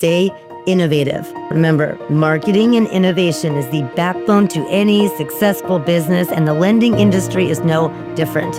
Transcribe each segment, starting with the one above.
stay innovative. Remember, marketing and innovation is the backbone to any successful business, and the lending industry is no different.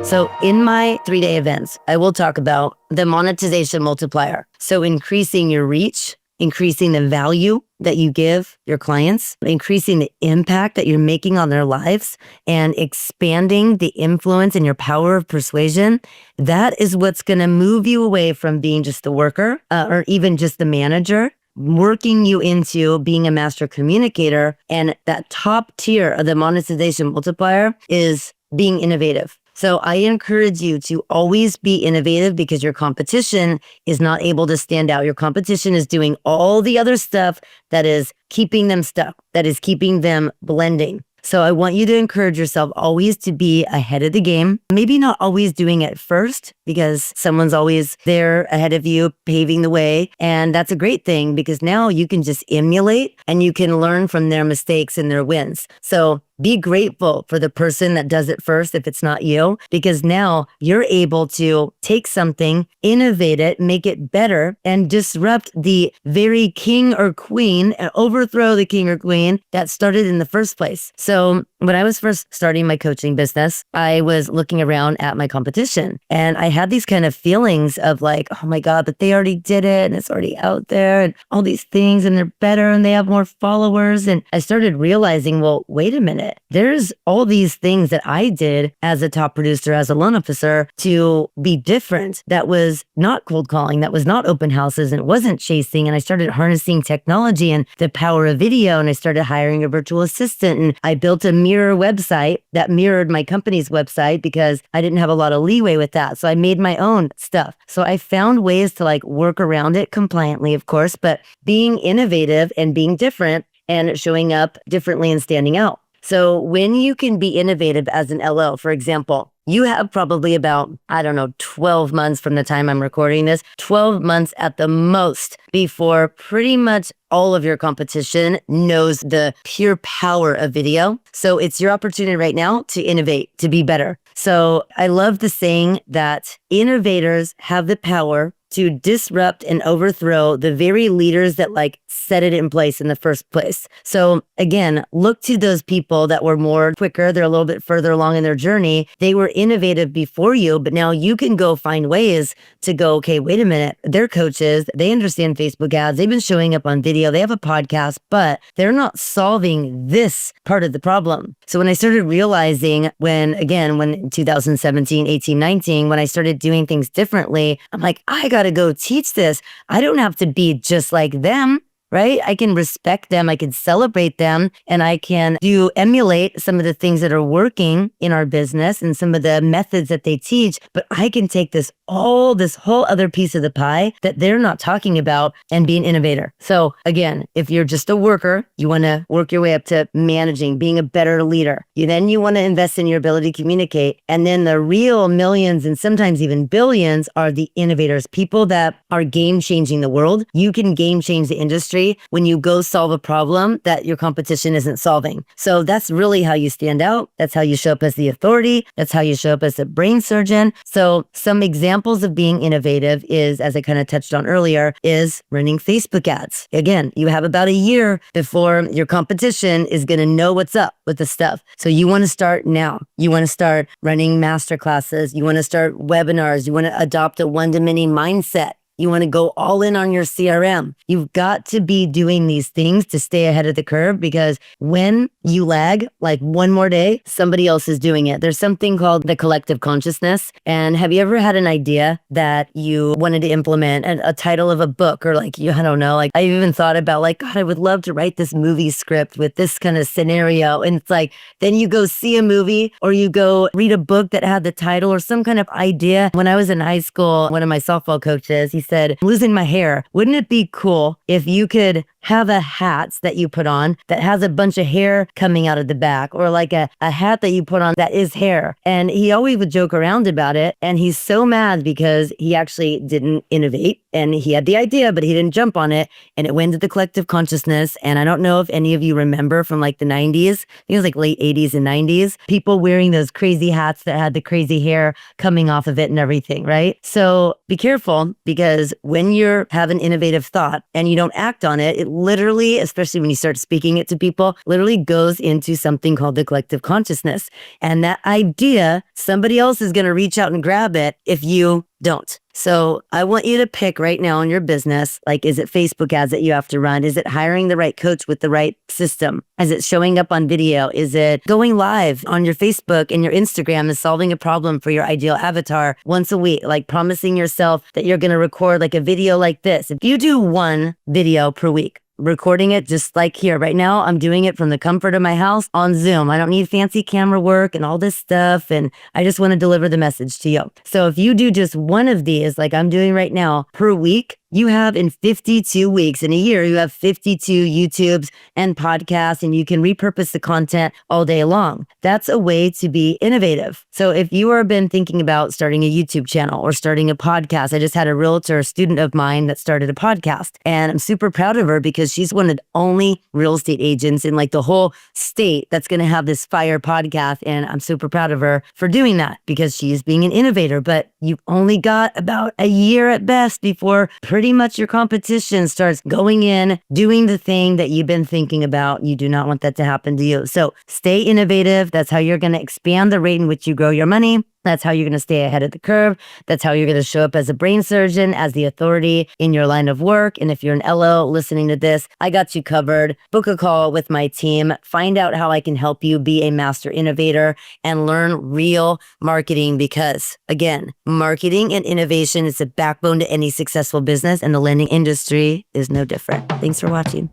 So in my 3-day events, I will talk about the monetization multiplier. So increasing your reach, increasing the value that you give your clients, increasing the impact that you're making on their lives, and expanding the influence and your power of persuasion. That is what's going to move you away from being just the worker or even just the manager, working you into being a master communicator. And that top tier of the monetization multiplier is being innovative. So I encourage you to always be innovative, because your competition is not able to stand out. Your competition is doing all the other stuff that is keeping them stuck, that is keeping them blending. So I want you to encourage yourself always to be ahead of the game. Maybe not always doing it first, because someone's always there ahead of you, paving the way. And that's a great thing, because now you can just emulate and you can learn from their mistakes and their wins. So be grateful for the person that does it first if it's not you, because now you're able to take something, innovate it, make it better, and disrupt the very king or queen and overthrow the king or queen that started in the first place. So when I was first starting my coaching business, I was looking around at my competition, and I had these kind of feelings of like, oh my God, but they already did it and it's already out there and all these things, and they're better and they have more followers. And I started realizing, well, wait a minute. There's all these things that I did as a top producer, as a loan officer, to be different. That was not cold calling, that was not open houses, and it wasn't chasing. And I started harnessing technology and the power of video, and I started hiring a virtual assistant, and I built a mirror website that mirrored my company's website, because I didn't have a lot of leeway with that. So I made my own stuff. So I found ways to like work around it compliantly, of course, but being innovative and being different and showing up differently and standing out. So when you can be innovative as an LO, for example, you have probably about, 12 months from the time I'm recording this, 12 months at the most before pretty much all of your competition knows the pure power of video. So it's your opportunity right now to innovate, to be better. So I love the saying that innovators have the power to disrupt and overthrow the very leaders that like set it in place in the first place. So again, look to those people that were more quicker. They're a little bit further along in their journey. They were innovative before you, but now you can go find ways to go, okay, wait a minute. They're coaches. They understand Facebook ads. They've been showing up on video. They have a podcast, but they're not solving this part of the problem. So when I started realizing when in 2017, 18, 19, when I started doing things differently, I'm like, I got to go teach this. I don't have to be just like them. Right? I can respect them, I can celebrate them, and I can emulate some of the things that are working in our business and some of the methods that they teach, but I can take this whole other piece of the pie that they're not talking about and be an innovator. So again, if you're just a worker, you want to work your way up to managing, being a better leader. Then you want to invest in your ability to communicate. And then the real millions and sometimes even billions are the innovators, people that are game changing the world. You can game change the industry when you go solve a problem that your competition isn't solving. So that's really how you stand out. That's how you show up as the authority. That's how you show up as a brain surgeon. So some examples of being innovative is, as I kind of touched on earlier, is running Facebook ads. Again, you have about a year before your competition is going to know what's up with the stuff. So you want to start now. You want to start running MasterClasses. You want to start webinars. You want to adopt a one-to-many mindset. You want to go all in on your CRM. You've got to be doing these things to stay ahead of the curve, because when you lag like one more day, somebody else is doing it. There's something called the collective consciousness. And have you ever had an idea that you wanted to implement, a title of a book, or like, I don't know, like I even thought about like, God, I would love to write this movie script with this kind of scenario. And it's like, then you go see a movie or you go read a book that had the title or some kind of idea. When I was in high school, one of my softball coaches, he said, I'm losing my hair. Wouldn't it be cool if you could have a hat that you put on that has a bunch of hair coming out of the back, or like a hat that you put on that is hair. And he always would joke around about it. And he's so mad because he actually didn't innovate, and he had the idea, but he didn't jump on it. And it went to the collective consciousness. And I don't know if any of you remember from like the 90s, I think it was like late 80s and 90s, people wearing those crazy hats that had the crazy hair coming off of it and everything, right? So be careful, because when you have an innovative thought and you don't act on it, it literally, especially when you start speaking it to people, literally goes into something called the collective consciousness. And that idea, somebody else is going to reach out and grab it if you don't. So I want you to pick right now in your business, like, is it Facebook ads that you have to run? Is it hiring the right coach with the right system? Is it showing up on video? Is it going live on your Facebook and your Instagram and solving a problem for your ideal avatar once a week? Like promising yourself that you're going to record like a video like this. If you do one video per week, recording it just like here right now, I'm doing it from the comfort of my house on Zoom. I don't need fancy camera work and all this stuff. And I just want to deliver the message to you. So if you do just one of these, like I'm doing right now per week, you have in 52 weeks, in a year, you have 52 YouTubes and podcasts, and you can repurpose the content all day long. That's a way to be innovative. So if you have been thinking about starting a YouTube channel or starting a podcast, I just had a realtor, a student of mine that started a podcast, and I'm super proud of her because she's one of the only real estate agents in like the whole state that's going to have this fire podcast. And I'm super proud of her for doing that because she's being an innovator. But you've only got about a year at best before pretty much your competition starts going in, doing the thing that you've been thinking about. You do not want that to happen to you. So stay innovative. That's how you're going to expand the rate in which you grow your money. That's how you're going to stay ahead of the curve. That's how you're going to show up as a brain surgeon, as the authority in your line of work. And if you're an LO listening to this, I got you covered. Book a call with my team. Find out how I can help you be a master innovator and learn real marketing, because again, marketing and innovation is the backbone to any successful business, and the lending industry is no different. Thanks for watching.